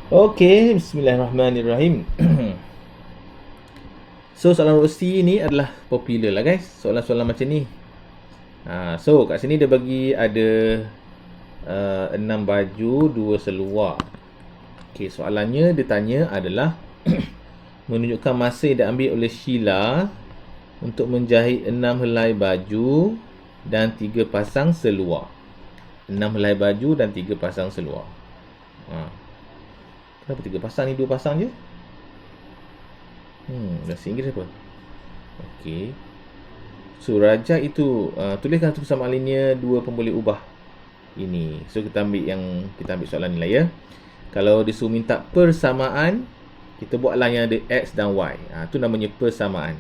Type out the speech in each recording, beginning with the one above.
Okey, bismillahirrahmanirrahim. So, soalan OC ni adalah popular lah guys. Soalan-soalan macam ni. So, kat sini dia bagi ada 6 baju, 2 seluar. Okey, soalannya dia tanya adalah menunjukkan masa yang diambil oleh Sheila untuk menjahit 6 helai baju dan 3 pasang seluar. 6 helai baju dan 3 pasang seluar. Kenapa 3 pasang ni 2 pasang je? Bahasa Inggeris apa? Okey. So, raja itu tuliskan tu persamaan linear 2 pemboleh ubah ini. So, kita ambil soalan ni lah ya. Kalau disuruh minta persamaan, kita buatlah yang ada X dan Y. Tu namanya persamaan.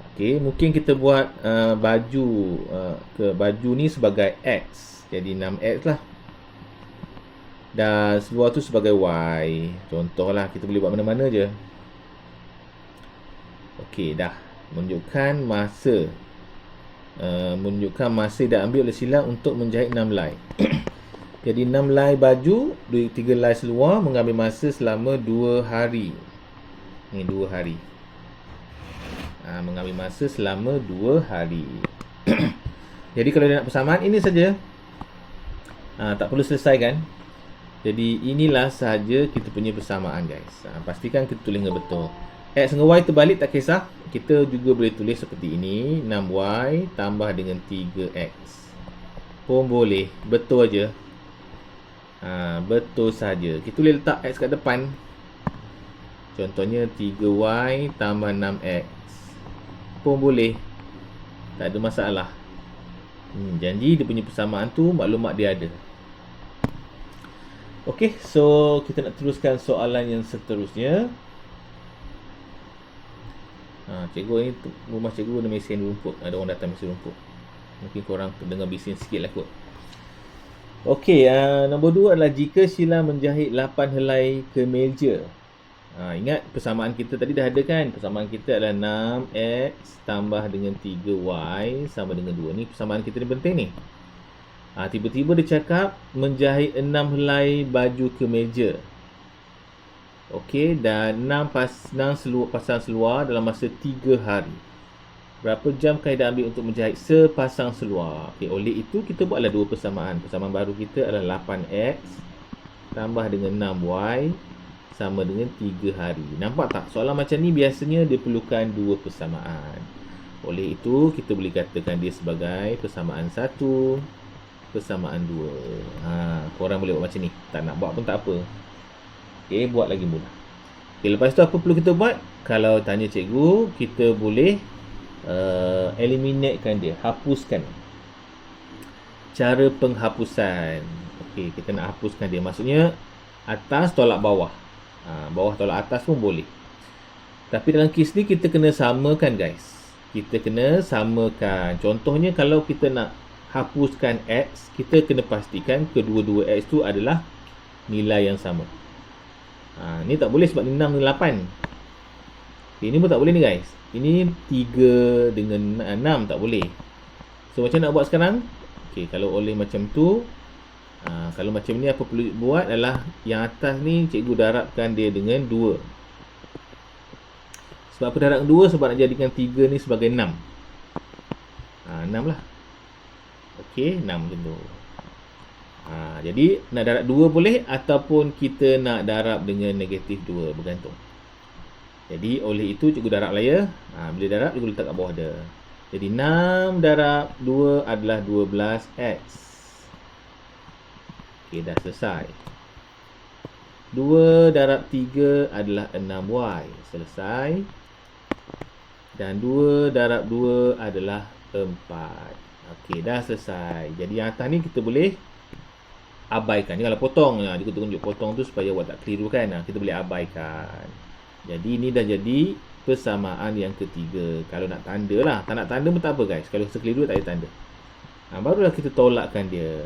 Okey, mungkin kita buat baju ni sebagai X. Jadi 6X lah. Dan seluar tu sebagai Y. Contohlah, kita boleh buat mana-mana je. Okey, dah. Menunjukkan masa dah ambil oleh Sheila untuk menjahit 6 helai. Jadi 6 helai baju, 3 helai seluar mengambil masa selama 2 hari. Ni 2 hari. Mengambil masa selama 2 hari. Jadi kalau dia nak persamaan, ini saja. Tak perlu selesaikan. Jadi inilah sahaja kita punya persamaan guys. Pastikan kita tulis dengan betul. X dengan Y terbalik tak kisah. Kita juga boleh tulis seperti ini. 6Y tambah dengan 3X pun boleh. Betul aja. Betul saja. Kita boleh letak X kat depan. Contohnya 3Y tambah 6X pun boleh. Tak ada masalah. Janji dia punya persamaan tu maklumat dia ada. Okey, so kita nak teruskan soalan yang seterusnya. Cikgu ni, rumah cikgu ada mesin rumput. Ada orang datang mesin rumput. Mungkin korang dengar bising sikit lah kot. Okey, nombor 2 adalah jika Sheila menjahit 8 helai kemeja. Ingat persamaan kita tadi dah ada kan? Persamaan kita adalah 6X tambah dengan 3Y sama dengan 2. Ni persamaan kita ni penting ni. Tiba-tiba dia cakap menjahit 6 helai baju kemeja. Okey, dan 6 pasang seluar dalam masa 3 hari. Berapa jam kah dia ambil untuk menjahit sepasang seluar? Okey, oleh itu kita buatlah 2 persamaan. Persamaan baru kita adalah 8X tambah dengan 6Y sama dengan 3 hari. Nampak tak? Soalan macam ni biasanya dia perlukan 2 persamaan. Oleh itu kita boleh katakan dia sebagai persamaan 1, persamaan 2. Korang boleh buat macam ni. Tak nak buat pun tak apa. Okey, buat lagi mudah. Okey, lepas tu apa perlu kita buat? Kalau tanya cikgu, kita boleh eliminatekan dia, hapuskan. Cara penghapusan. Okey, kita nak hapuskan dia. Maksudnya atas tolak bawah. Bawah tolak atas pun boleh. Tapi dalam kes ni kita kena samakan guys. Kita kena samakan. Contohnya kalau kita nak hapuskan X, kita kena pastikan kedua-dua X tu adalah nilai yang sama. Ni tak boleh sebab ni 6 dengan 8. Ini pun tak boleh ni guys. Ini 3 dengan 6 tak boleh. So macam nak buat sekarang? Okey, kalau oleh macam tu, kalau macam ni apa perlu buat adalah yang atas ni cikgu darabkan dia dengan 2. Sebab apa darab 2? Sebab nak jadikan 3 ni sebagai 6. 6 lah. Okey, 6 macam tu. Jadi nak darab 2 boleh ataupun kita nak darab dengan negatif 2, bergantung. Jadi oleh itu cikgu darab lah ya. Bila darab cikgu letak kat bawah dia. Jadi 6 darab 2 adalah 12X. Okey, dah selesai. 2 darab 3 adalah 6Y. Selesai. Dan 2 darab 2 adalah 4. Okey, dah selesai. Jadi yang atas ni kita boleh abaikan. Ni kalau potong, dia tunjuk potong tu supaya awak tak keliru kan. Kita boleh abaikan. Jadi ini dah jadi persamaan yang ketiga. Kalau nak tanda lah. Tak nak tanda pun tak apa guys. Kalau sekeliru tak ada tanda. Barulah kita tolakkan dia.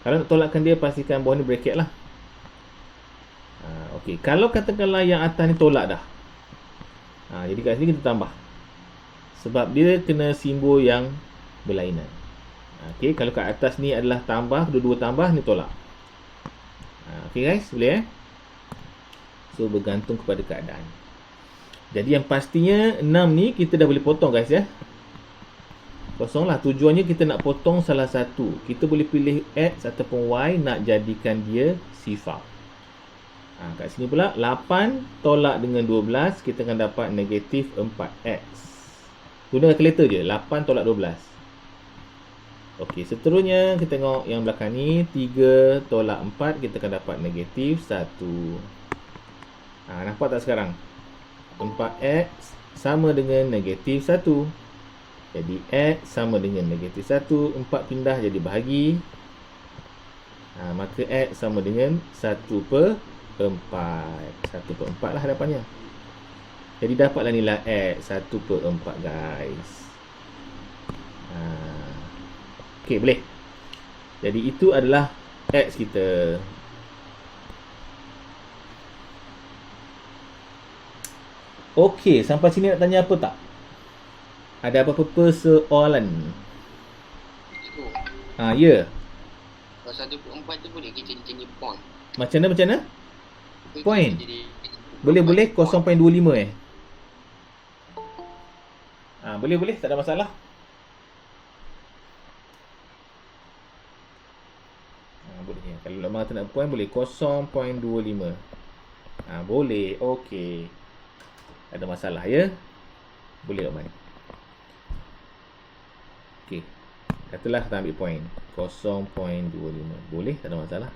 Kalau nak tolakkan dia, pastikan bawah ni bracket lah. Okey, kalau katakanlah yang atas ni tolak dah. Jadi kat sini kita tambah. Sebab dia kena simbol yang berlainan. Okey, kalau kat atas ni adalah tambah, dua-dua tambah, ni tolak. Okey guys, boleh So bergantung kepada keadaan. Jadi yang pastinya 6 ni kita dah boleh potong guys ya. Kosong lah. Tujuannya kita nak potong salah satu. Kita boleh pilih X ataupun Y nak jadikan dia sifar. Kat sini pula 8 tolak dengan 12, kita akan dapat negatif 4X. Guna kalkulator je. 8 tolak 12. Okey, seterusnya kita tengok yang belakang ni. 3 tolak 4, kita akan dapat negatif 1. Nampak tak sekarang? 4X sama dengan negatif 1. Jadi X sama dengan negatif 1. 4 pindah jadi bahagi. Maka X sama dengan 1/4. 1/4 lah hadapannya. Jadi dapatlah nilai X 1/4 guys. Okey, boleh. Jadi itu adalah X kita. Okey, sampai sini nak tanya apa tak? Ada apa-apa persoalan? Ya. Kalau 1/4 tu boleh kita change point. Macam mana? Itu Point. jadi Boleh 0.25 boleh, tak ada masalah. Boleh. Kalau lama tak nak point boleh 0.25. Boleh. Okey. Tak ada masalah ya. Boleh Rahman. Okey. Katalah kita ambil point 0.25. Boleh, tak ada masalah.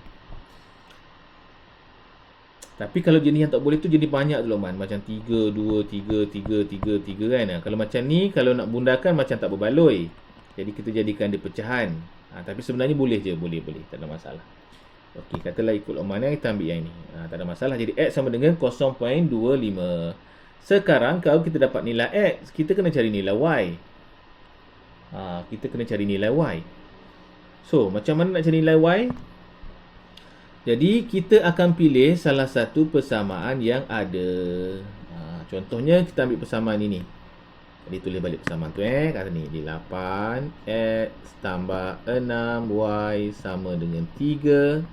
Tapi kalau jenis yang tak boleh tu jenis banyak tu Man. Macam 3, 2, 3, 3, 3, 3 kan. Kalau macam ni, kalau nak bundakan macam tak berbaloi. Jadi kita jadikan dia pecahan. Tapi sebenarnya boleh je. Boleh. Tak ada masalah. Okey, katalah ikut Oman kita ambil yang ni. Tak ada masalah. Jadi X sama dengan 0.25. Sekarang kalau kita dapat nilai X, kita kena cari nilai Y. So, macam mana nak cari nilai Y? Jadi, kita akan pilih salah satu persamaan yang ada. Contohnya, kita ambil persamaan ini. Jadi, tulis balik persamaan tu kata ni. Jadi, 8X tambah 6Y sama dengan 3.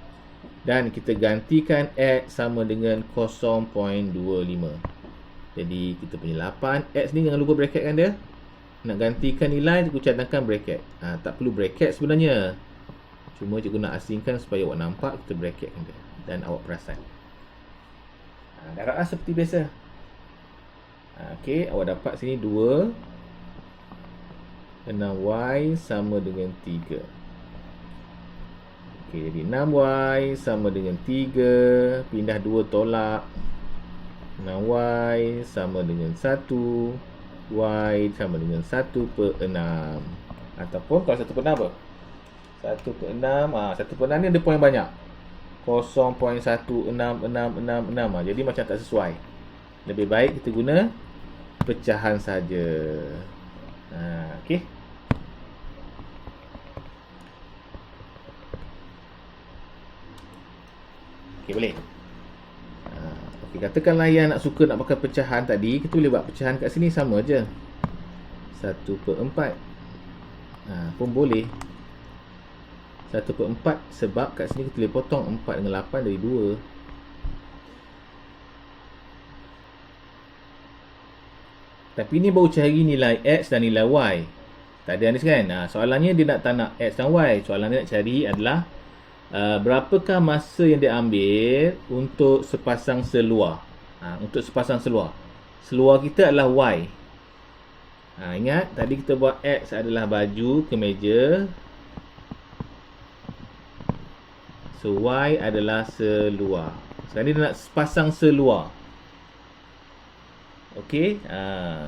Dan kita gantikan X sama dengan 0.25. Jadi, kita punya 8X ni jangan lupa bracketkan dia. Nak gantikan nilai, cikgu cadangkan bracket. Tak perlu bracket sebenarnya. Cuma cikgu nak asingkan supaya awak nampak, kita bracketkan dia. Dan awak perasan. Darablah seperti biasa. Okey, awak dapat sini 2. 6Y sama dengan 3. Okey, jadi 6Y sama dengan 3. Pindah 2 tolak. 6Y sama dengan 1. Y sama dengan 1/6. Ataupun kalau 1/6 apa? 1/6. 1/6 ni ada poin banyak. 0.1666. Jadi macam tak sesuai. Lebih baik kita guna pecahan saja. Okey. Okey, boleh. Okey, katakanlah yang nak suka nak pakai pecahan tadi, kita boleh buat pecahan kat sini sama je. 1/4. Pun boleh. 1/4 sebab kat sini kita boleh potong 4 dengan 8 dari 2. Tapi ni baru cari nilai X dan nilai Y. Tak ada ni kan? Soalannya dia nak tak nak X dan Y. Soalan dia nak cari adalah berapakah masa yang dia ambil untuk sepasang seluar. Untuk sepasang seluar. Seluar kita adalah Y. Ingat tadi kita buat X adalah baju, kemeja. So Y adalah seluar. Sekarang dia nak sepasang seluar. Okey,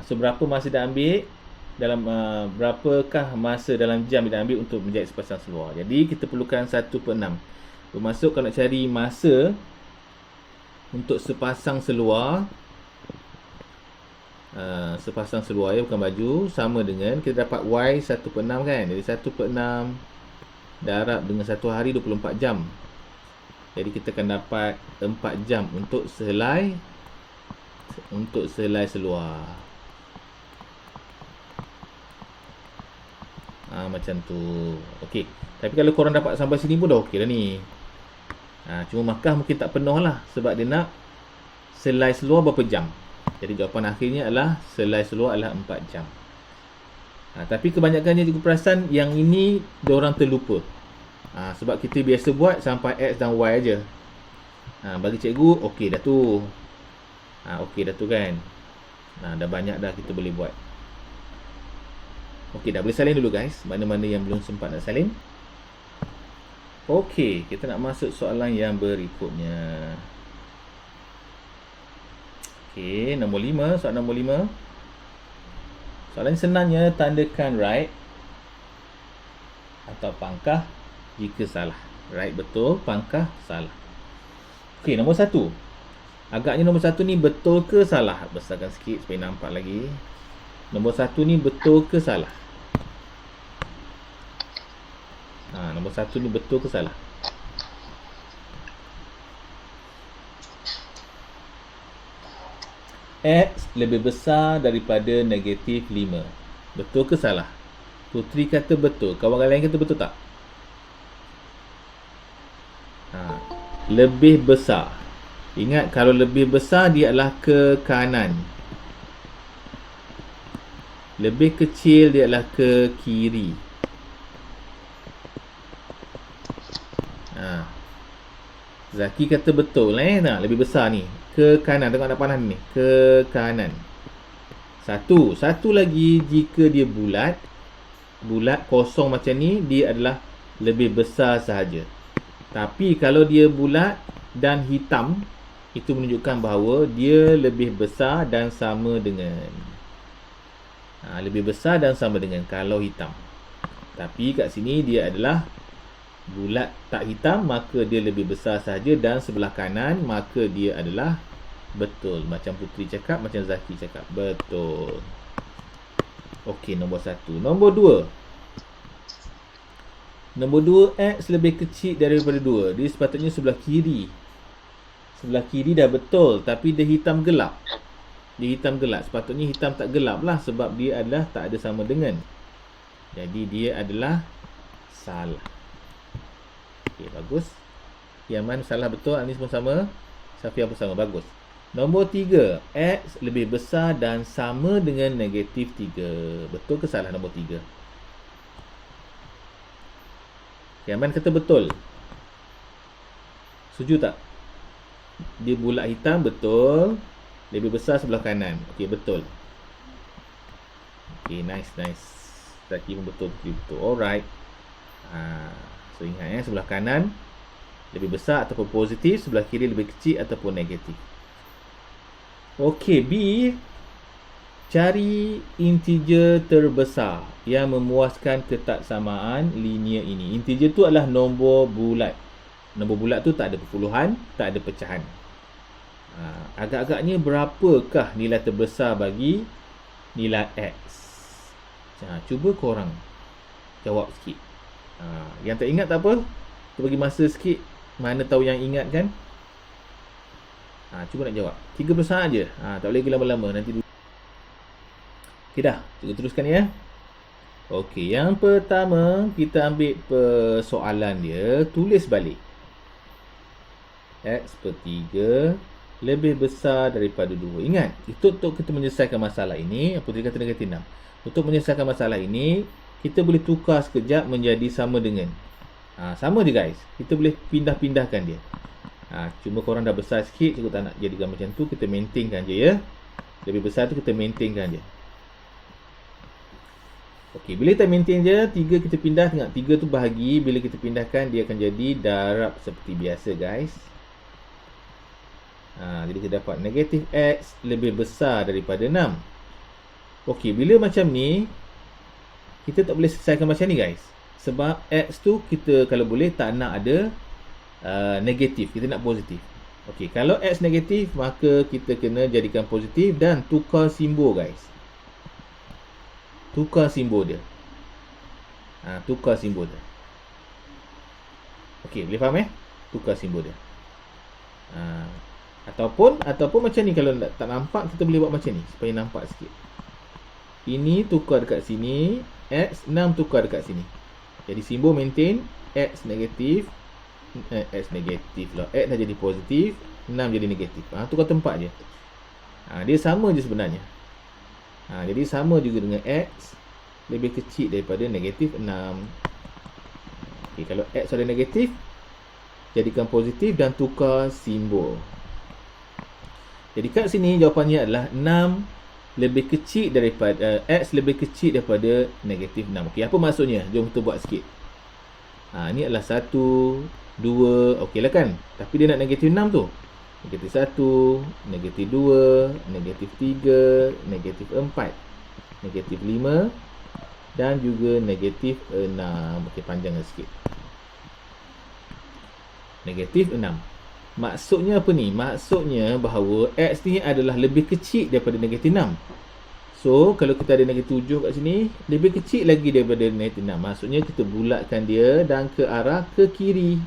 so berapa masa dia ambil dalam berapakah masa dalam jam dia ambil untuk menjahit sepasang seluar. Jadi kita perlukan 1/6. Bermaksud kalau nak cari masa untuk sepasang seluar, sepasang seluar ya, bukan baju, sama dengan kita dapat Y 1/6 kan. Jadi 1/6 darab dengan 1 hari 24 jam. Jadi kita akan dapat 4 jam untuk sehelai seluar. Macam tu. Okey. Tapi kalau korang dapat sampai sini pun dah okey dah ni. Cuma markah mungkin tak penuh lah. Sebab dia nak selai seluar berapa jam. Jadi jawapan akhirnya adalah selai seluar adalah 4 jam. Tapi kebanyakannya cikgu perasan yang ini diorang terlupa. Sebab kita biasa buat sampai X dan Y aja. Bagi cikgu, okey dah tu. Okey dah tu kan. Dah banyak dah kita boleh buat. Okey, dah boleh salin dulu guys. Mana-mana yang belum sempat nak salin. Okey, kita nak masuk soalan yang berikutnya. Okey, nombor 5, soalan nombor 5. Soalan senangnya, tandakan right atau pangkah jika salah. Right betul, pangkah salah. Okey, nombor 1. Agaknya nombor 1 ni betul ke salah? Besarkan sikit supaya nampak lagi. Nombor 1 ni betul ke salah? Nombor 1 ni betul ke salah? X lebih besar daripada negatif 5. Betul ke salah? Putri kata betul. Kawan lain kata betul tak? Lebih besar. Ingat, kalau lebih besar dia adalah ke kanan. Lebih kecil dia adalah ke kiri. Zaki kata betul lebih besar ni. Ke kanan, tengok ada panah ni. Ke kanan. Satu lagi, jika dia bulat kosong macam ni, dia adalah lebih besar sahaja. Tapi kalau dia bulat dan hitam, itu menunjukkan bahawa dia lebih besar dan sama dengan lebih besar dan sama dengan kalau hitam. Tapi kat sini dia adalah bulat tak hitam, maka dia lebih besar sahaja, dan sebelah kanan maka dia adalah betul. Macam Putri cakap, macam Zaki cakap, betul. Okey, nombor 1. Nombor 2. Nombor 2, X lebih kecil daripada 2. Dia sepatutnya sebelah kiri. Sebelah kiri dah betul, tapi dia hitam gelap. Dia hitam gelap. Sepatutnya hitam tak gelap lah, sebab dia adalah tak ada sama dengan. Jadi dia adalah salah. Okey, bagus. Yaman salah betul, Anis pun sama, Safia pun sama, bagus. Nombor 3, X lebih besar dan sama dengan negatif 3. Betul ke salah nombor 3? Yaman kata betul. Setuju tak? Dia bulat hitam, betul. Lebih besar sebelah kanan. Okey, betul. Okey, nice. Zaki pun betul, betul. Alright. So ingat sebelah kanan lebih besar ataupun positif, sebelah kiri lebih kecil ataupun negatif. Okey, B. Cari integer terbesar yang memuaskan ketaksamaan linear ini. Integer tu adalah nombor bulat. Nombor bulat tu tak ada perpuluhan, tak ada pecahan. Agak-agaknya berapakah nilai terbesar bagi nilai X? Cuba korang jawab sikit. Yang tak ingat tak apa, kita bagi masa sikit. Mana tahu yang ingat kan. Cuba nak jawab. 3 besar aje. Tak boleh lama-lama, nanti. Okey dah, kita teruskan ya. Okey, yang pertama kita ambil persoalan dia, tulis balik. X per 3 lebih besar daripada 2. Ingat, itu untuk kita menyelesaikan masalah ini. Putri kata negatif 6. Untuk menyelesaikan masalah ini, kita boleh tukar sekejap menjadi sama dengan. Sama je guys. Kita boleh pindah-pindahkan dia. Cuma korang dah besar sikit, cikgu tak nak jadikan macam tu. Kita maintainkan je ya. Lebih besar tu kita maintainkan je. Okey, bila kita maintain je, 3 kita pindah. Tengok 3 tu bahagi. Bila kita pindahkan, dia akan jadi darab seperti biasa guys. Jadi kita dapat negatif X lebih besar daripada 6. Okey, bila macam ni, kita tak boleh selesaikan macam ni guys. Sebab X tu kita kalau boleh tak nak ada negatif, kita nak positif. Okey, kalau X negatif, maka kita kena jadikan positif dan tukar simbol guys. Tukar simbol dia. Tukar simbol dia. Okey, boleh faham tukar simbol dia. Ataupun macam ni, kalau tak nampak kita boleh buat macam ni supaya nampak sikit. Ini tukar dekat sini, X 6 tukar dekat sini. Jadi simbol maintain, X negatif lah. X dah jadi positif, 6 jadi negatif. Tukar tempat je. Dia sama je sebenarnya. Jadi sama juga dengan X lebih kecil daripada negatif 6. Okay, kalau X ada negatif, jadikan positif dan tukar simbol. Jadi kat sini jawapannya adalah 6 lebih kecil daripada X lebih kecil daripada negatif 6. Okey, apa maksudnya? Jom kita buat sikit. Ni adalah 1, 2, okey lah kan? Tapi dia nak negatif 6 tu. Negatif 1, negatif 2, negatif 3, negatif 4, negatif 5 dan juga negatif 6. Okey, panjangkan sikit. Negatif 6. Maksudnya apa ni? Maksudnya bahawa X ni adalah lebih kecil daripada negatif 6. So, kalau kita ada negatif 7 kat sini, lebih kecil lagi daripada negatif 6. Maksudnya kita bulatkan dia dan ke arah ke kiri.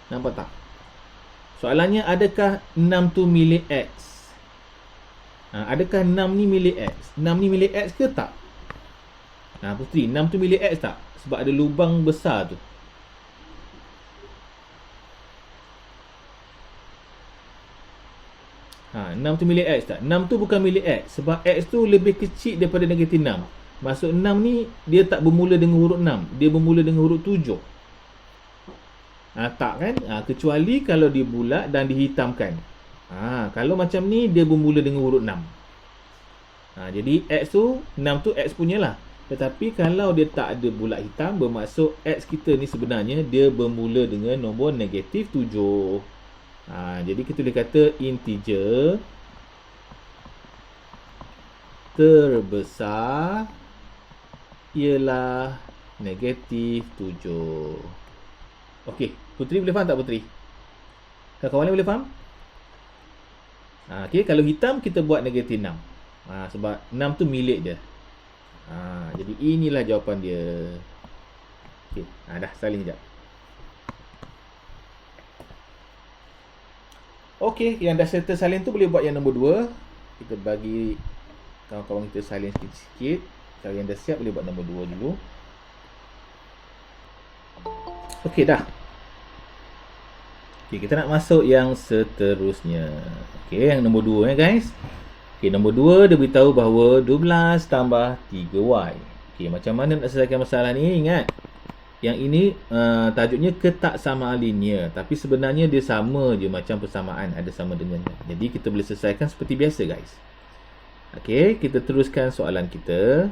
Nampak tak? Soalannya, adakah 6 tu milik X? Adakah 6 ni milik X? 6 ni milik X ke tak? Putri, 6 tu milik X tak? Sebab ada lubang besar tu. 6 tu milik X tak? 6 tu bukan milik X. Sebab X tu lebih kecil daripada negatif 6. Maksud 6 ni, dia tak bermula dengan huruf 6. Dia bermula dengan huruf 7. Tak kan? Kecuali kalau dia bulat dan dihitamkan. Kalau macam ni, dia bermula dengan huruf 6. Jadi X tu, 6 tu X punya lah. Tetapi kalau dia tak ada bulat hitam, bermaksud X kita ni sebenarnya dia bermula dengan nombor negatif 7. Jadi kita boleh kata integer terbesar ialah negatif 7. Okey, Putri boleh faham tak Putri? Kawan-kawan boleh faham? Okey, kalau hitam kita buat negatif 6. Sebab 6 tu milik dia. Jadi inilah jawapan dia. Okey, dah salin sekejap. Okey, yang dah tersalin tu boleh buat yang nombor 2. Kita bagi kawan-kawan kita salin sikit-sikit. Kalau yang dah siap boleh buat nombor 2 dulu. Okey, dah. Okey, kita nak masuk yang seterusnya. Okey, yang nombor 2 guys. Okey, nombor 2 dia beritahu bahawa 12 tambah 3Y. Okey, macam mana nak selesaikan masalah ni? Ingat, yang ini tajuknya ketaksamaan linear. Tapi sebenarnya dia sama je macam persamaan, ada sama dengannya. Jadi kita boleh selesaikan seperti biasa guys. Okey, kita teruskan soalan kita.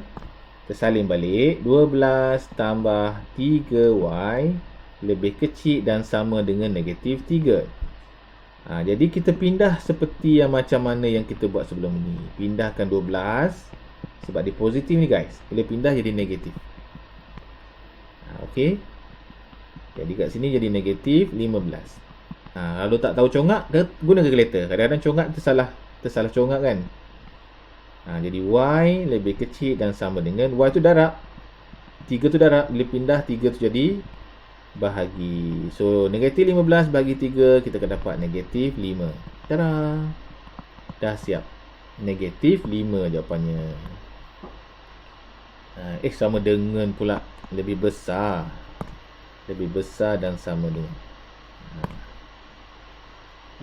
Kita salin balik. 12 tambah 3Y lebih kecil dan sama dengan negatif 3. Jadi kita pindah seperti yang macam mana yang kita buat sebelum ni. Pindahkan 12. Sebab dia positif ni guys. Boleh pindah jadi negatif. Okey. Jadi kat sini jadi negatif 15. Kalau tak tahu congak, guna kalkulator. Kadang-kadang congak tersalah congak kan. Jadi Y lebih kecil dan sama dengan Y tu darab. 3 tu darab. Bila pindah 3 tu jadi bahagi. So negatif 15 bagi 3, kita akan dapat negatif 5. Tada. Dah siap. Negatif 5 jawapannya. Sama dengan pula. Lebih besar. Lebih besar dan sama dengan.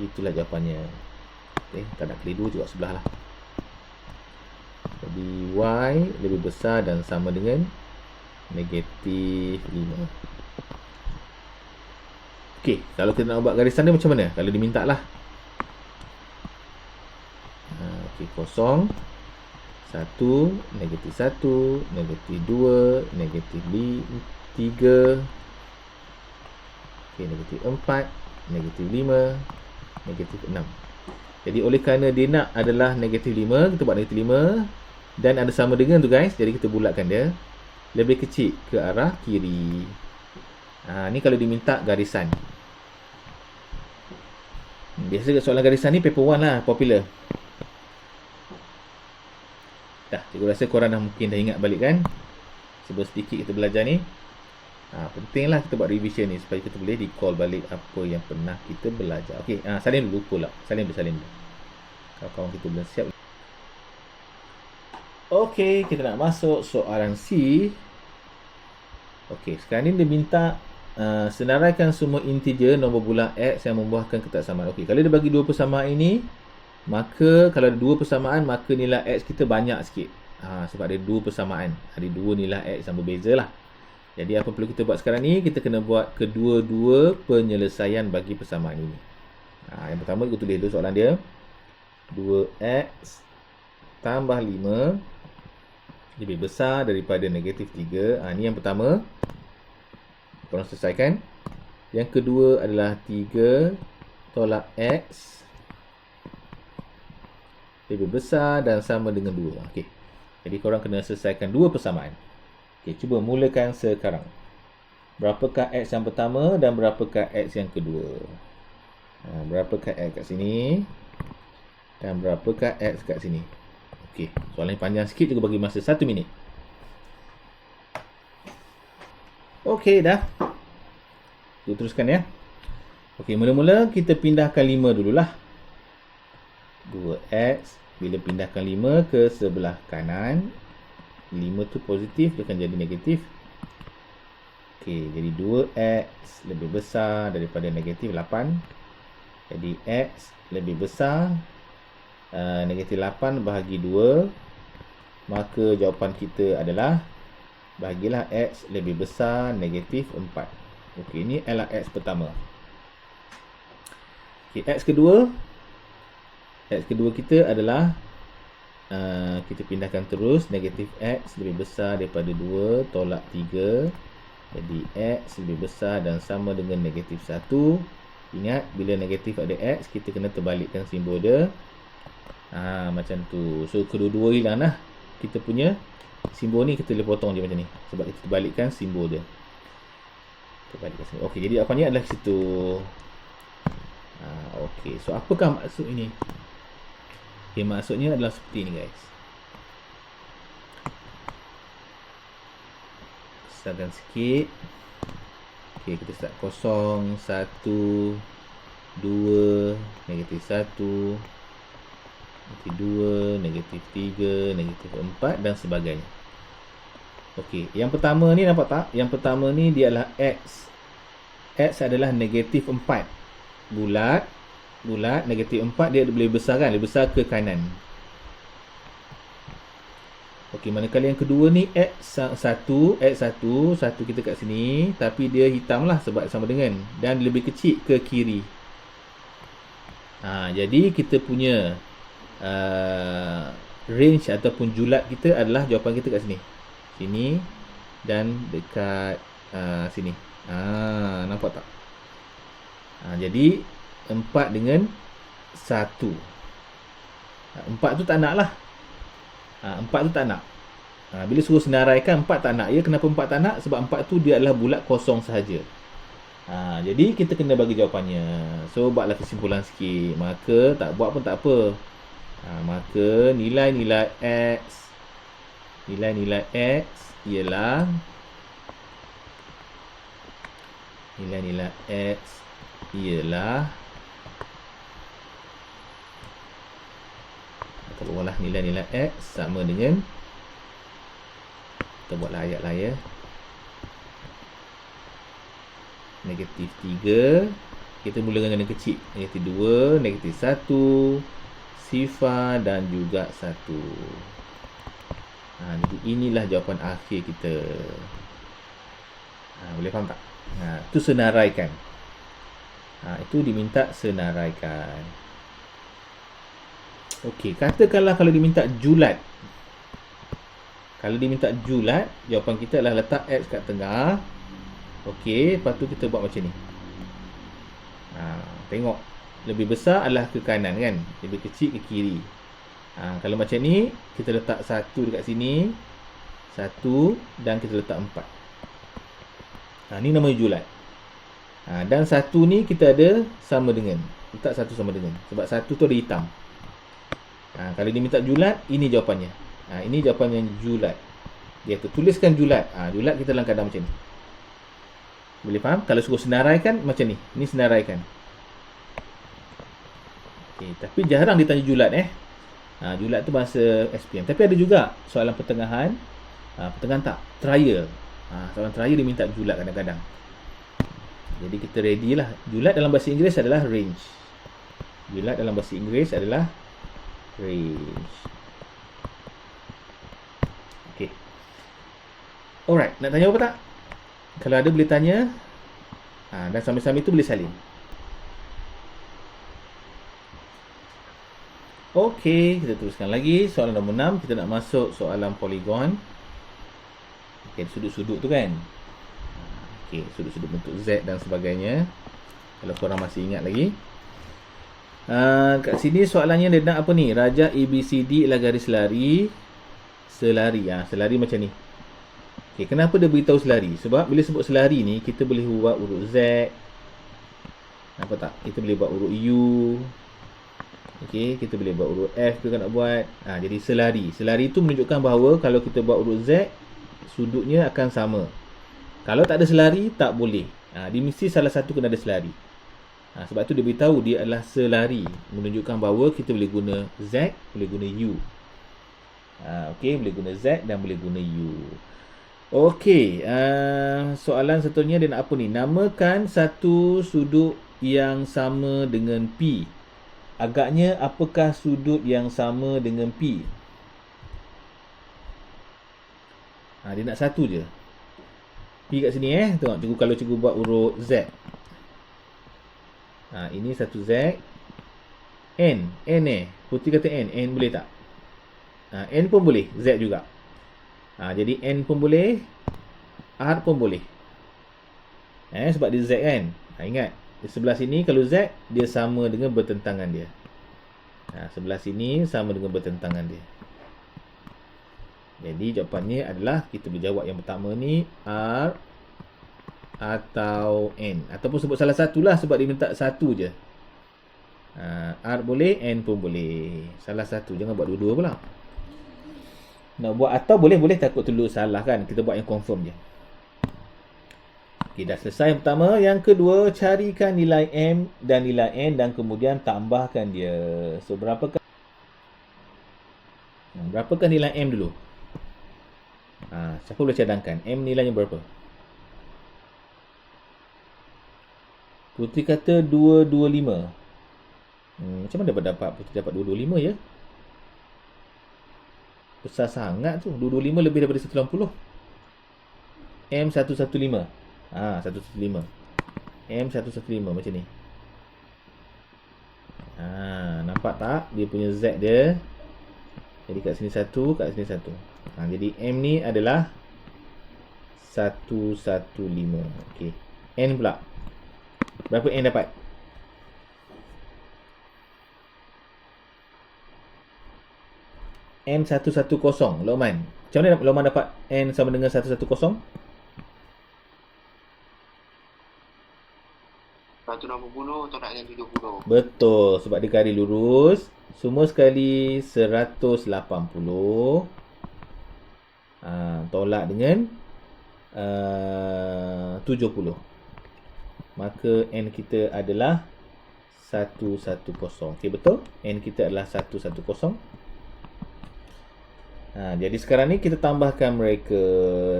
Itulah jawapannya. Tak nak keliru juga sebelah lah. Jadi Y lebih besar dan sama dengan negatif 5. Okey, kalau kita nak buat garisan dia macam mana? Kalau diminta lah. Okey, kosong. 1, negatif 1, negatif 2, negatif 3. Okey, negatif 4, negatif 5, negatif 6. Jadi oleh kerana dia nak adalah negatif 5, kita buat negatif 5. Dan ada sama dengan tu guys. Jadi kita bulatkan dia. Lebih kecil ke arah kiri. Ni kalau diminta garisan. Biasa soalan garisan ni paper 1 lah, popular. Dah, cikgu rasa korang dah mungkin dah ingat balik kan. Sebab sedikit kita belajar ni. Pentinglah kita buat revision ni supaya kita boleh recall balik apa yang pernah kita belajar. Okey, salin dulu pula. Salin dulu. Kawan-kawan kita belum siap. Okey, kita nak masuk soalan C. Okey, sekarang ni dia minta senaraikan semua integer nombor bulat X yang membuahkan ketaksamaan. Okey, kalau dia bagi dua persamaan ini, maka kalau ada dua persamaan, maka nilai X kita banyak sikit. Sebab ada dua persamaan, ada dua nilai X yang berbeza lah. Jadi apa perlu kita buat sekarang ni? Kita kena buat kedua-dua penyelesaian bagi persamaan ini. Yang pertama kita tulis dulu soalan dia. 2x tambah 5 lebih besar daripada negatif 3. Ni yang pertama. Korang selesaikan. Yang kedua adalah 3 tolak x lebih besar dan sama dengan 2. Okey. Jadi korang kena selesaikan dua persamaan. Okey, cuba mulakan sekarang. Berapakah x yang pertama dan berapakah x yang kedua? Berapakah x kat sini? Dan berapakah X kat sini? Okey, soalan yang panjang sikit juga bagi masa 1 minit. Okey, dah. Kita teruskan ya. Okey, mula-mula kita pindahkan 5 dululah. 2X, bila pindahkan 5 ke sebelah kanan, 5 tu positif, dia akan jadi negatif. Okey, jadi 2X lebih besar daripada negatif 8. Jadi X lebih besar negatif 8 bahagi 2, maka jawapan kita adalah bahagilah X lebih besar negatif 4. Okey, ini adalah X pertama. Okey, X kedua kita adalah kita pindahkan terus, negatif X lebih besar daripada 2 tolak 3. Jadi X lebih besar dan sama dengan negatif 1. Ingat, bila negatif ada X, kita kena terbalikkan simbol dia. Macam tu. So kedua-dua hilang lah. Kita punya simbol ni kita boleh potong je macam ni. Sebab kita terbalikkan simbol dia. Terbalikkan simbol. Okey, jadi jawapannya adalah situ. Okey, so apakah maksud ini? Okey, maksudnya adalah seperti ni guys. Besarkan sikit. Okey, kita start 0, 1, 2, negatif 1, negatif 2, negatif 3, negatif 4 dan sebagainya. Okey, yang pertama ni nampak tak? Yang pertama ni dia adalah X. X adalah negatif 4. Bulat, negatif 4 dia boleh besar kan? Dia besar ke kanan. Okey, manakala yang kedua ni X1 kita kat sini, tapi dia hitam lah sebab sama dengan, dan lebih kecil ke kiri. Jadi kita punya range ataupun julat kita adalah jawapan kita kat sini. Sini dan dekat sini. Nampak tak? Jadi 4 dengan 1. 4 tu tak nak lah. 4 tu tak nak. Bila suruh senaraikan 4 tak nak. Ya, kenapa 4 tak nak? Sebab 4 tu dia adalah bulat kosong sahaja. Jadi kita kena bagi jawapannya. So buatlah kesimpulan sikit. Maka tak buat pun tak apa. Maka nilai-nilai X ialah kita buatlah nilai-nilai X sama dengan, kita buatlah ayat lah ya, negatif 3. Kita mula dengan yang kecil, negatif 2, negatif 1, sifar dan juga 1. Jadi inilah jawapan akhir kita. Boleh faham tak? Itu senaraikan. Itu diminta senaraikan. Okey, katakanlah kalau diminta julat. Kalau diminta julat, jawapan kita adalah letak X kat tengah. Okey, lepas tu kita buat macam ni. Tengok, lebih besar adalah ke kanan kan, lebih kecil ke kiri. Kalau macam ni, kita letak 1 dekat sini, 1, dan kita letak 4. Ni namanya julat. Dan 1 ni kita ada sama dengan, letak 1 sama dengan, sebab 1 tu ada hitam. Kalau dia minta julat, ini jawapannya. Ini jawapan yang julat. Dia tuliskan julat. Julat kita dalam keadaan macam ni. Boleh faham? Kalau suruh senaraikan macam ni. Ini senaraikan. Okay, tapi jarang ditanya julat julat tu bahasa SPM. Tapi ada juga soalan pertengahan. Pertengahan tak? Trial. Soalan trial dia minta julat kadang-kadang. Jadi kita ready lah. Julat dalam bahasa Inggeris adalah range. Julat dalam bahasa Inggeris adalah range. Okay. Alright, nak tanya apa tak? Kalau ada boleh tanya. Dan sambil-sambil tu boleh salin. Okey, kita teruskan lagi. Soalan nombor 6, kita nak masuk soalan poligon. Okey, sudut-sudut tu kan. Okey, sudut-sudut bentuk Z dan sebagainya. Kalau korang masih ingat lagi. Kat sini soalannya dia nak apa ni? Rajah ABCD ialah garis lari. Selari. Selari macam ni. Okey, kenapa dia beritahu selari? Sebab bila sebut selari ni, kita boleh buat urut Z. Apa tak? Kita boleh buat urut U. Okey, kita boleh buat urut F ke nak buat. Jadi selari. Selari tu menunjukkan bahawa kalau kita buat urut Z, sudutnya akan sama. Kalau tak ada selari, tak boleh. Dia mesti salah satu kena ada selari. Sebab tu dia beritahu dia adalah selari. Menunjukkan bahawa kita boleh guna Z, boleh guna U. Okey, boleh guna Z dan boleh guna U. Okey, soalan seterusnya dia nak apa ni? Namakan satu sudut yang sama dengan P. Agaknya apakah sudut yang sama dengan P? Dia nak satu je. P kat sini Tengok cikgu, kalau cikgu buat urut Z. Ini satu Z. N Putri kata N boleh tak? N pun boleh, Z juga. Jadi N pun boleh, R pun boleh. Sebab dia Z kan. Ingat, di sebelah sini kalau Z, dia sama dengan bertentangan dia. Sebelah sini sama dengan bertentangan dia. Jadi jawapannya adalah, kita boleh jawab yang pertama ni, R atau N. Ataupun sebut salah satulah sebab dia minta satu je. R boleh, N pun boleh. Salah satu, jangan buat dua-dua pula. Nak buat atau boleh, takut telur salah kan. Kita buat yang confirm je. Okey, dah selesai yang pertama. Yang kedua, carikan nilai M dan nilai N dan kemudian tambahkan dia. So, berapakah nilai M dulu? Siapa boleh cadangkan? M nilainya berapa? Putri kata 225. Macam mana dapat Putri dapat 225 ya? Besar sangat tu. 225 lebih daripada 180. M 115. 115. M 115 macam ni. Nampak tak? Dia punya Z dia. Jadi kat sini satu, kat sini satu. Jadi M ni adalah 115. Okey. N pula. Berapa N dapat? N 110. Lokman. Macam mana Lokman dapat N sama dengan 110? 160 tolak dengan 70. Betul, sebab dia garis lurus. Semua sekali 180. Tolak dengan 70. Maka N kita adalah 110. Okey, betul? N kita adalah 110. Jadi sekarang ni kita tambahkan mereka.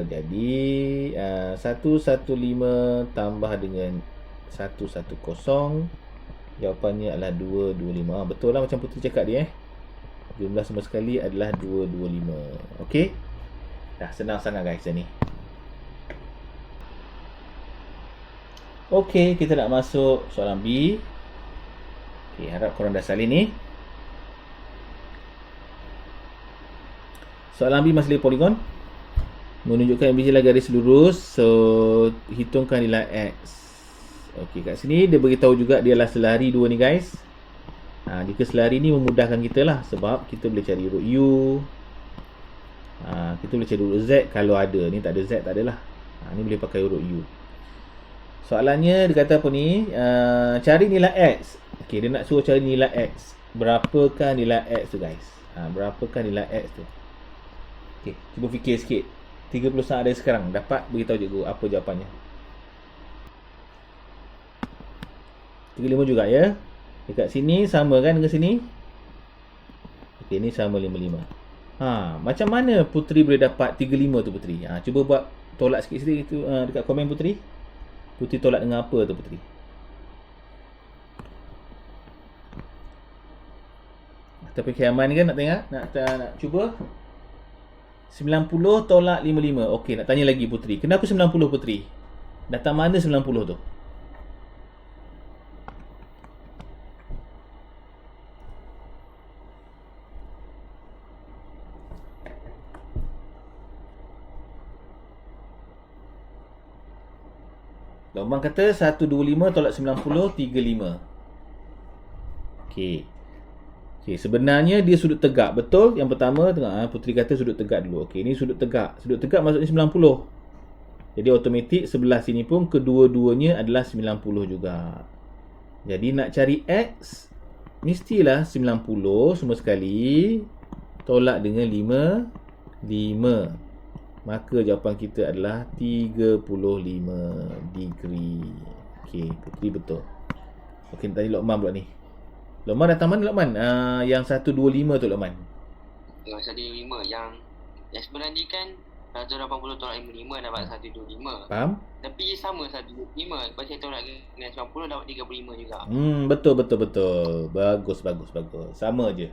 Jadi 115 tambah dengan 110, jawapannya adalah 225. Betul lah macam Putri cakap dia. Jumlah semua sekali adalah 225. Okey. Dah senang sangat guys ni. Okey, kita nak masuk soalan B. Okey, harap korang dah salin ni. Soalan B masih lagi poligon. Menunjukkan ABC adalah garis lurus. So, hitungkan nilai X. Okey, kat sini dia beritahu juga dia adalah selari dua ni guys. Jika selari ni memudahkan kita lah. Sebab kita boleh cari urut U. Kita boleh cari urut Z kalau ada. Ni tak ada Z, tak adalah. Ni boleh pakai urut U. Soalannya dia kata apa ni? Cari nilai X. Okey, dia nak suruh cari nilai X. Berapakah nilai X tu guys? Berapakah nilai X tu? Okey, cuba fikir sikit. 30 saat ada sekarang. Dapat beritahu cikgu apa jawapannya. 35 juga ya. Dekat sini sama kan dengan sini? Okey, ni sama 55. Macam mana Putri boleh dapat 35 tu Putri? Cuba buat tolak sikit-sikit tu dekat komen Putri. Putri tolak dengan apa tu Putri? Tapi Kiaman kan nak tengok? Nak cuba? 90 tolak 55. Okey, nak tanya lagi Putri. Kenapa 90 Putri? Datang mana 90 tu? Lokman kata 125 tolak 90, 35. Okey. Okey, sebenarnya dia sudut tegak. Betul? Yang pertama tengok Putri kata sudut tegak dulu. Okey, ni sudut tegak. Sudut tegak maksudnya 90. Jadi automatik sebelah sini pun kedua-duanya adalah 90 juga. Jadi nak cari X mestilah 90 semua sekali tolak dengan 5. Maka jawapan kita adalah 35 degree. Okey, Putri betul. Okey, tanya Lokman pula ni. Lokman datang mana Lokman? Yang 125 tu Lokman. Yang 125 yang sebenarnya kan 180 tolak 55 dapat 125. Faham? Tapi sama 125. Lepas saya tolak dengan 90 dapat 35 juga. Betul. Bagus. Sama je.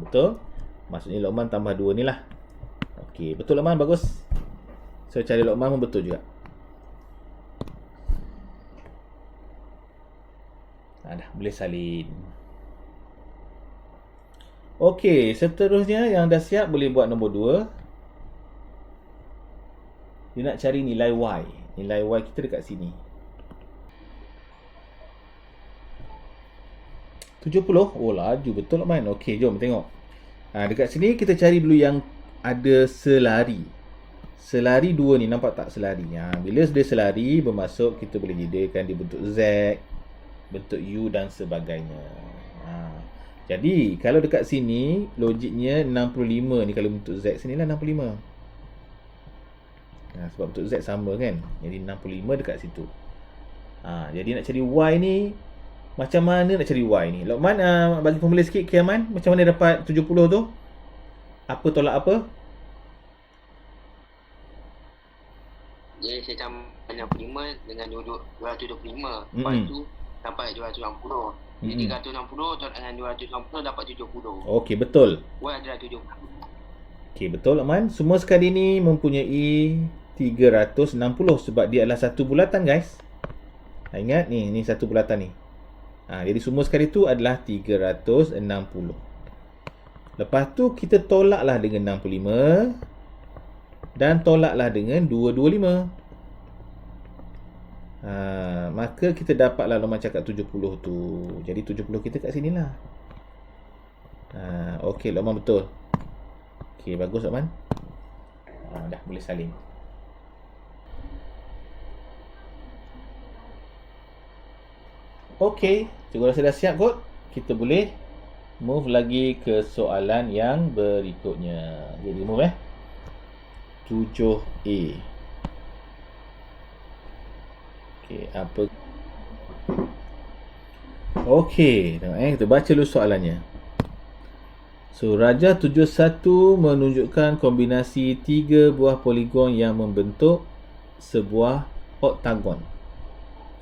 Betul. Maksudnya Lokman tambah 2 ni lah. Okey, betul Lokman, bagus. So cari Lokman pun betul juga. Dah boleh salin. Okey, seterusnya yang dah siap boleh buat nombor 2. Dia nak cari nilai Y. Nilai Y kita dekat sini. 70. Oh, laju betul Lokman. Okey, jom tengok. Dekat sini kita cari dulu yang ada selari. Selari 2 ni, nampak tak selari? Bila dia selari, bermaksud kita boleh jadikan dia bentuk Z, bentuk U dan sebagainya. Jadi, kalau dekat sini, logiknya 65 ni, kalau bentuk Z sini lah 65. Sebab bentuk Z sama kan? Jadi 65 dekat situ. Jadi nak cari Y ni, macam mana nak cari Y ni? Lokman, bagi formula sikit Kiaman, macam mana dapat 70 tu? Apa tolak apa? Jadi saya tambah 65 dengan 225. Lepas tu dapat 260. Jadi 360 tolak dengan 260 dapat 70. Okey, betul. Y adalah 70. Okey, betul Lokman. Semua sekali ni mempunyai 360 sebab dia adalah satu bulatan guys. Ingat ni satu bulatan ni. Jadi semua sekali tu adalah 360. Lepas tu kita tolaklah dengan 65 dan tolaklah dengan 225. Maka kita dapatlah Lokman cakap 70 tu. Jadi 70 kita kat sini lah. Okey, Lokman betul. Okey, bagus Lokman. Dah boleh salin. Okey, cikgu rasa dah siap kot. Kita boleh move lagi ke soalan yang berikutnya. Jadi move 7A. Okey, apa? Okey, tengok kita baca dulu soalannya. So, Raja 71 menunjukkan kombinasi 3 buah poligon yang membentuk sebuah oktagon.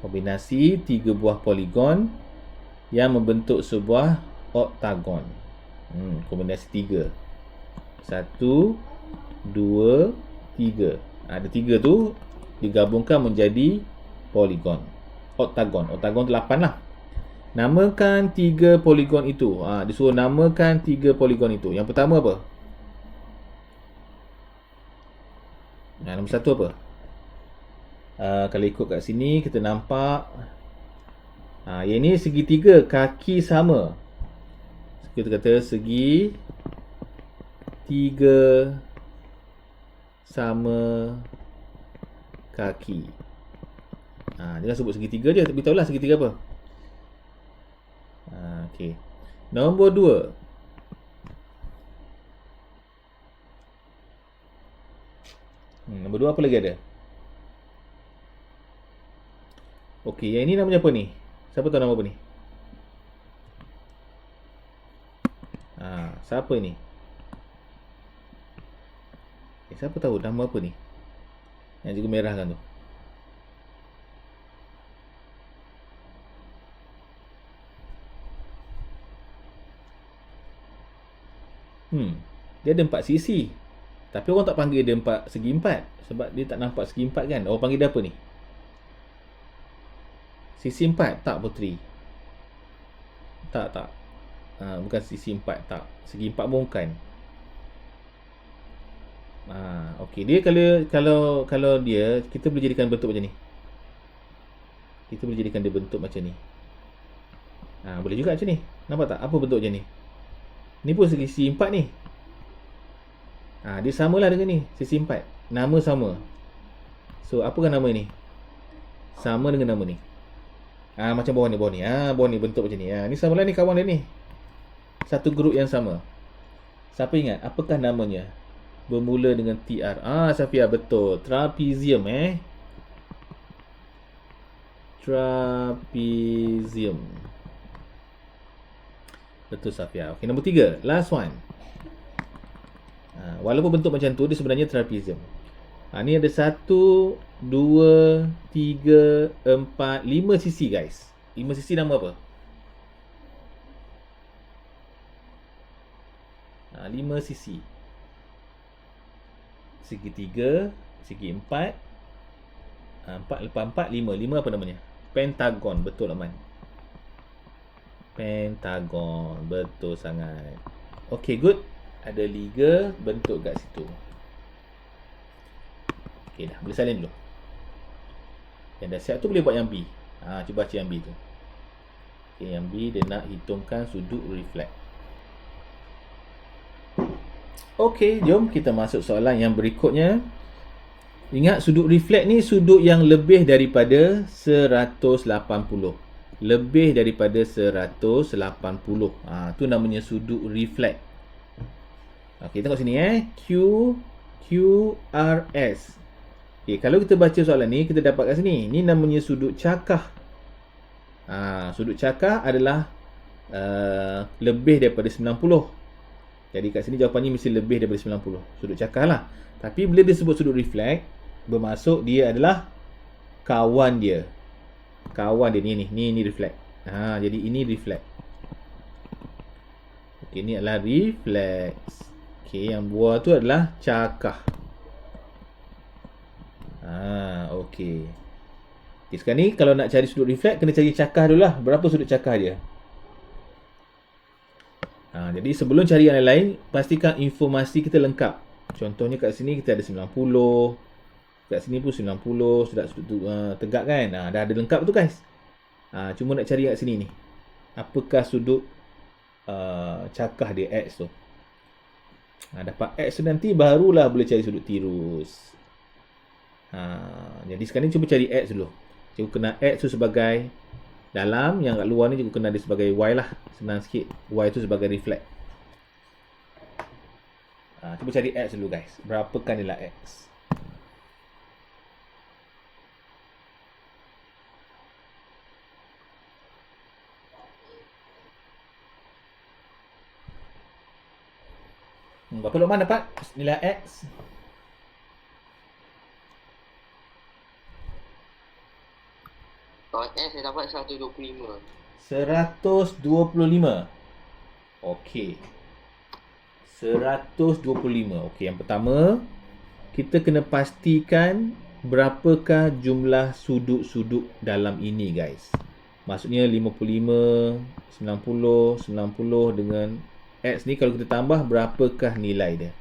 Kombinasi 3 buah poligon yang membentuk sebuah oktagon. Kombinasi 3. 1, 2, 3. Ada 3 tu digabungkan menjadi poligon. Oktagon. Oktagon tu 8 lah. Namakan 3 poligon itu. Disuruh namakan 3 poligon itu. Yang pertama apa? Nombor 1 apa? Kalau ikut kat sini kita nampak yang ini segitiga kaki sama. Kita kata segi 3 sama kaki. Jangan sebut segitiga je, tapi tahulah segitiga apa. Okey. Nombor 2. Nombor 2 apa lagi ada? Okey, yang ini namanya apa ni? Siapa tahu nama apa ni? Siapa ni? Siapa tahu nama apa ni? Yang juga merahkan tu. Dia ada 4 sisi. Tapi orang tak panggil dia segi 4 sebab dia tak nampak segi 4 kan. Orang panggil dia apa ni? Sisi 4? Tak, Putri. Tak. Bukan sisi 4, tak. Segi 4 pun bukan. Okey, dia kalau dia, kita boleh jadikan bentuk macam ni. Kita boleh jadikan dia bentuk macam ni. Boleh juga macam ni. Nampak tak? Apa bentuk macam ni? Ni pun sisi 4 ni. Dia samalah dengan ni, sisi 4. Nama sama. So, apakah nama ni? Sama dengan nama ni. Macam bawah ni. Bawah ni bentuk macam ni. Ni samalah ni kawan dia ni. Satu grup yang sama. Siapa ingat? Apakah namanya? Bermula dengan TR. Safia, betul. Trapezium Trapezium. Betul, Safia. Okey, nombor 3. Last one. Walaupun bentuk macam tu, dia sebenarnya trapezium. Ni ada 1, 2, 3, 4, 5 sisi guys. 5 sisi nama apa? 5 sisi. Segi 3, segi 4. 4 lepas 4, 5. 5 apa namanya? Pentagon. Betul, Aman. Pentagon. Betul sangat. Okay, good. Ada liga bentuk kat situ. Okay dah. Boleh salin dulu. Yang dah siap tu boleh buat yang B. Cuba baca yang B tu. Okay, yang B dia nak hitungkan sudut reflect. Okay, jom kita masuk soalan yang berikutnya. Ingat, sudut reflect ni sudut yang lebih daripada 180. Lebih daripada 180. Tu namanya sudut reflect. Okey, tengok sini QRS. Okey, kalau kita baca soalan ni, kita dapat kat sini. Ni namanya sudut cakah. Sudut cakah adalah lebih daripada 90. Jadi kat sini jawapannya mesti lebih daripada 90. Sudut cakah lah. Tapi bila disebut sudut reflect, bermaksud dia adalah kawan dia. Kawan dia ni reflect. Jadi ini reflect. Okey, ni adalah reflex. Okey, yang buah tu adalah cakah. Okey. Okay, sekarang ni kalau nak cari sudut reflect, kena cari cakah dulu lah. Berapa sudut cakah dia? Jadi sebelum cari yang lain, pastikan informasi kita lengkap. Contohnya kat sini kita ada 90. Kat sini pun 90. Sudah sudut tegak kan? Dah ada lengkap tu guys. Cuma nak cari kat sini ni. Apakah sudut cakah dia X tu? Dapat X tu nanti barulah boleh cari sudut tirus. Jadi sekarang ni cuba cari X dulu. Cikgu kenal X tu sebagai dalam, yang kat luar ni cikgu kenal dia sebagai Y lah. Senang sikit. Y tu sebagai reflect. Cuba cari X dulu guys. Berapakah nilai X? Berapa Luqman dapat nilai X? Kalau X saya dapat 125. 125. Okey. 125. Okey, yang pertama, kita kena pastikan berapakah jumlah sudut-sudut dalam ini guys. Maksudnya 55, 90, 90 dengan X ni kalau kita tambah, berapakah nilai dia?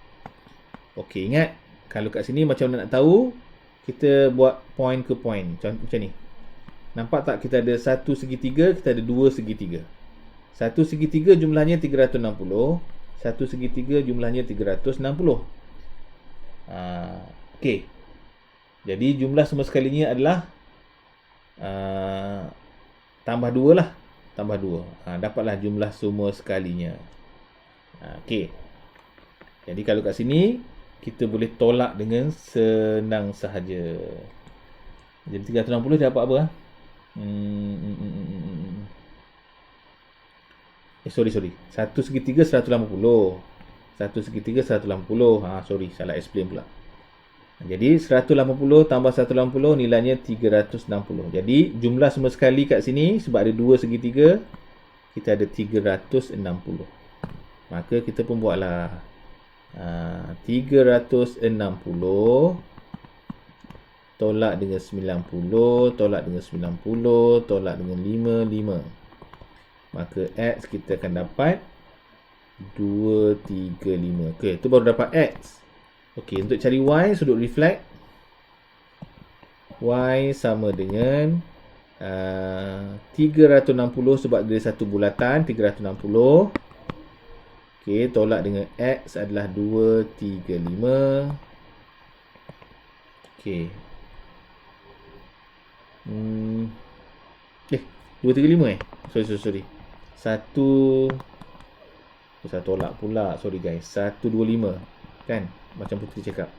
Okey, ingat, kalau kat sini macam mana nak tahu, kita buat point ke point. Contoh macam ni. Nampak tak, kita ada satu segitiga, kita ada dua segitiga. Satu segitiga jumlahnya 360, satu segitiga jumlahnya 360. Okey. Jadi jumlah semua sekalinya adalah tambah 2 lah. Tambah 2. Dapatlah jumlah semua sekalinya. Okey. Jadi kalau kat sini, kita boleh tolak dengan senang sahaja. Jadi 360 dia dapat apa? Sorry. Satu segitiga 180. Satu segitiga 180. Sorry, salah explain pula. Jadi 180 tambah 180 nilainya 360. Jadi jumlah semua sekali kat sini, sebab ada dua segitiga, kita ada 360. Maka kita pun buatlah 360 tolak dengan 90, tolak dengan 90, tolak dengan 55. Maka X kita akan dapat 235. Okey, itu baru dapat X. Okey, untuk cari Y, sudut reflect Y sama dengan 360 sebab dia satu bulatan, 360. Okey, tolak dengan X adalah 235. Okey. 235 Sorry. Satu saya tolak pula. Sorry guys. 125. Kan? Macam Putri cakap.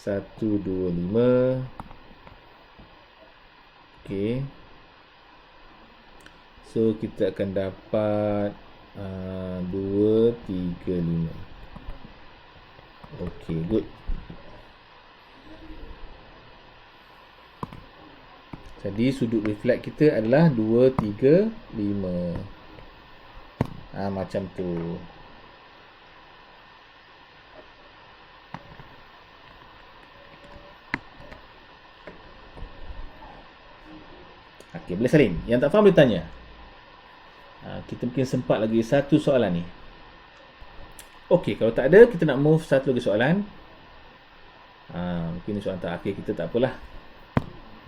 125. Okey. So, kita akan dapat 235. Okey, good. Jadi, sudut reflect kita adalah 235. Macam tu. Okey, boleh salin. Yang tak faham boleh tanya. Kita mungkin sempat lagi satu soalan ni. Okey, kalau tak ada, kita nak move satu lagi soalan. Mungkin ni soalan terakhir kita, tak apalah.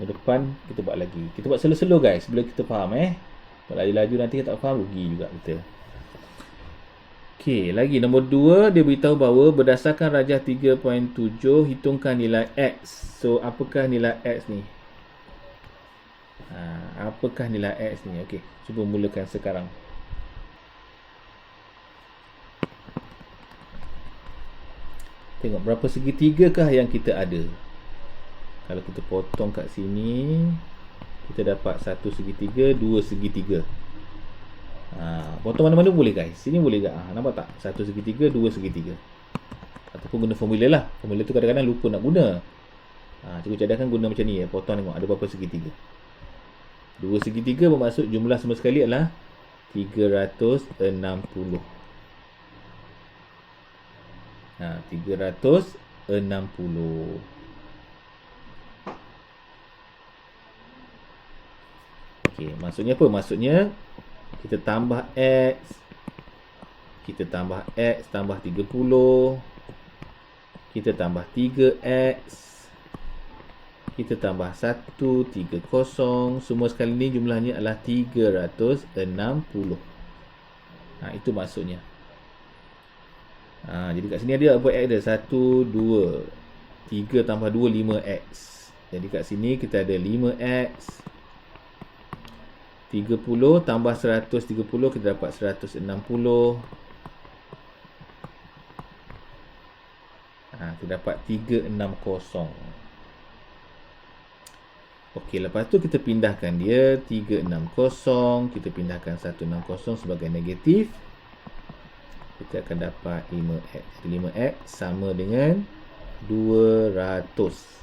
Minggu depan kita buat lagi. Kita buat slow-slow guys, bila kita faham Kalau laju-laju nanti kita tak faham, rugi juga kita. Okey, lagi nombor 2, dia beritahu bahawa berdasarkan rajah 3.7, hitungkan nilai X. So, apakah nilai X ni? Apakah nilai X ni? Okey, cuba mulakan sekarang. Tengok berapa segitiga kah yang kita ada. Kalau kita potong kat sini, kita dapat satu segitiga, dua segitiga. Potong mana-mana boleh guys. Sini boleh tak? Nampak tak? Satu segitiga, dua segitiga. Ataupun guna formula lah. Formula tu kadang-kadang lupa nak guna. Cikgu cadangkan guna macam ni Potong tengok ada berapa segitiga. Dua segitiga bermaksud jumlah semua sekali adalah 360. 360. Okey, maksudnya apa? Maksudnya kita tambah X, kita tambah X tambah 30, kita tambah 3X, kita tambah 130. Semua sekali ni jumlahnya adalah 360. Itu maksudnya. Jadi kat sini ada apa X dia? 1, 2, 3 tambah 2, 5X. Jadi kat sini kita ada 5X. 30 tambah 130, kita dapat 160. Kita dapat 360. Okey, lepas tu kita pindahkan dia 360, kita pindahkan 160 sebagai negatif. Kita akan dapat 5X. 5X sama dengan 200.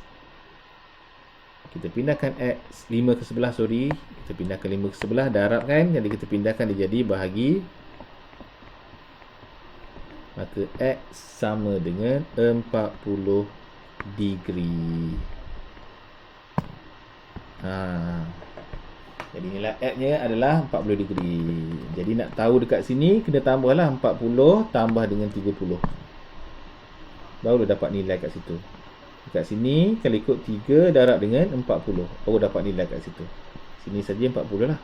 Kita pindahkan X 5 ke sebelah, sorry. Kita pindahkan 5 ke sebelah, darab kan. Jadi kita pindahkan dia jadi bahagi. Maka X sama dengan 40 degree. Jadi nilai X nya adalah 40 degree. Jadi nak tahu dekat sini, kena tambahlah 40 tambah dengan 30. Baru dapat nilai kat situ. Dekat sini, kalau ikut 3 darab dengan 40. Baru dapat nilai kat situ. Sini saja 40 lah.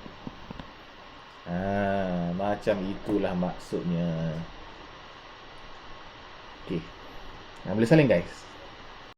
Macam itulah maksudnya. Okey. Boleh salin guys.